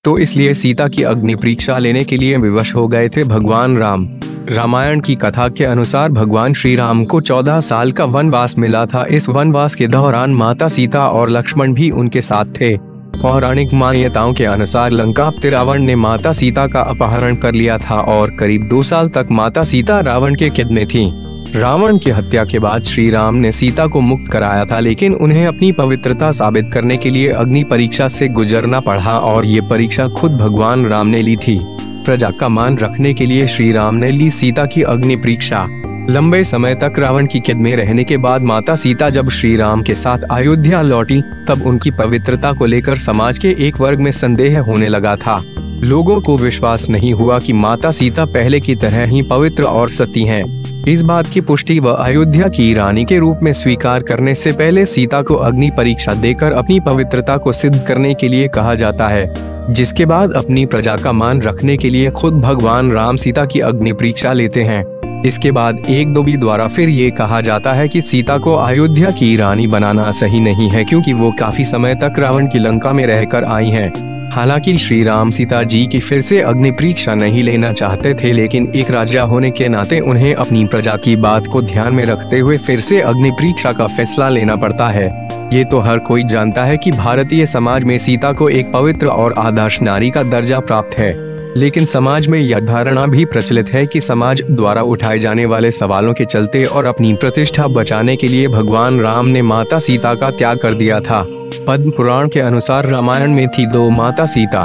तो इसलिए सीता की अग्नि परीक्षा लेने के लिए विवश हो गए थे भगवान राम। रामायण की कथा के अनुसार भगवान श्री राम को 14 साल का वनवास मिला था। इस वनवास के दौरान माता सीता और लक्ष्मण भी उनके साथ थे। पौराणिक मान्यताओं के अनुसार लंकापति रावण ने माता सीता का अपहरण कर लिया था और करीब 2 साल तक माता सीता रावण के कैद में थीं। रावण की हत्या के बाद श्री राम ने सीता को मुक्त कराया था, लेकिन उन्हें अपनी पवित्रता साबित करने के लिए अग्नि परीक्षा से गुजरना पड़ा और ये परीक्षा खुद भगवान राम ने ली थी। प्रजा का मान रखने के लिए श्री राम ने ली सीता की अग्नि परीक्षा। लंबे समय तक रावण की कैद में रहने के बाद माता सीता जब श्री राम के साथ अयोध्या लौटी, तब उनकी पवित्रता को लेकर समाज के एक वर्ग में संदेह होने लगा था। लोगों को विश्वास नहीं हुआ कि माता सीता पहले की तरह ही पवित्र और सती हैं। इस बात की पुष्टि वह अयोध्या की रानी के रूप में स्वीकार करने से पहले सीता को अग्नि परीक्षा देकर अपनी पवित्रता को सिद्ध करने के लिए कहा जाता है, जिसके बाद अपनी प्रजा का मान रखने के लिए खुद भगवान राम सीता की अग्नि परीक्षा लेते हैं। इसके बाद एक दोबी द्वारा फिर ये कहा जाता है कि सीता को अयोध्या की रानी बनाना सही नहीं है, क्योंकि वो काफी समय तक रावण की लंका में रहकर आई हैं। हालांकि श्री राम सीता जी की फिर से अग्नि परीक्षा नहीं लेना चाहते थे, लेकिन एक राजा होने के नाते उन्हें अपनी प्रजा की बात को ध्यान में रखते हुए फिर से अग्नि परीक्षा का फैसला लेना पड़ता है। ये तो हर कोई जानता है कि भारतीय समाज में सीता को एक पवित्र और आदर्श नारी का दर्जा प्राप्त है, लेकिन समाज में यह धारणा भी प्रचलित है कि समाज द्वारा उठाए जाने वाले सवालों के चलते और अपनी प्रतिष्ठा बचाने के लिए भगवान राम ने माता सीता का त्याग कर दिया था। पद्म पुराण के अनुसार रामायण में थी 2 माता सीता।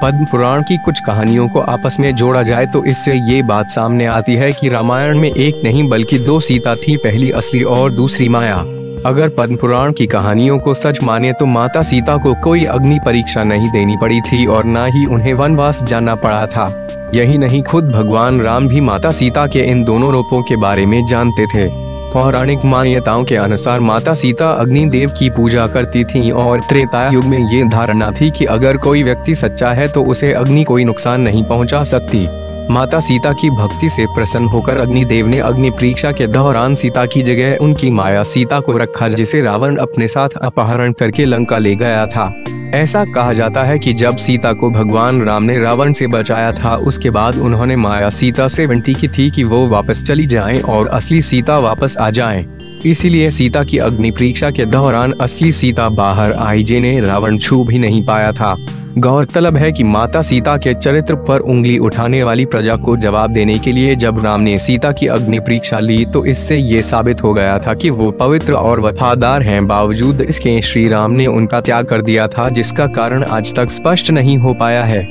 पद्म पुराण की कुछ कहानियों को आपस में जोड़ा जाए तो इससे ये बात सामने आती है कि रामायण में एक नहीं बल्कि 2 सीता थी, पहली असली और दूसरी माया। अगर पद्म पुराण की कहानियों को सच माने तो माता सीता को कोई अग्नि परीक्षा नहीं देनी पड़ी थी और न ही उन्हें वनवास जाना पड़ा था। यही नहीं, खुद भगवान राम भी माता सीता के इन दोनों रूपों के बारे में जानते थे। पौराणिक मान्यताओं के अनुसार माता सीता अग्नि देव की पूजा करती थीं और त्रेता युग में ये धारणा थी कि अगर कोई व्यक्ति सच्चा है तो उसे अग्नि कोई नुकसान नहीं पहुंचा सकती। माता सीता की भक्ति से प्रसन्न होकर अग्निदेव ने अग्नि परीक्षा के दौरान सीता की जगह उनकी माया सीता को रखा, जिसे रावण अपने साथ अपहरण करके लंका ले गया था। ऐसा कहा जाता है कि जब सीता को भगवान राम ने रावण से बचाया था, उसके बाद उन्होंने माया सीता से विनती की थी कि वो वापस चली जाएं और असली सीता वापस आ जाएं। इसीलिए सीता की अग्नि परीक्षा के दौरान असली सीता बाहर आई, जिन्हें रावण छू भी नहीं पाया था। गौरतलब है कि माता सीता के चरित्र पर उंगली उठाने वाली प्रजा को जवाब देने के लिए जब राम ने सीता की अग्नि परीक्षा ली तो इससे ये साबित हो गया था कि वो पवित्र और वफादार हैं। बावजूद इसके श्री राम ने उनका त्याग कर दिया था, जिसका कारण आज तक स्पष्ट नहीं हो पाया है।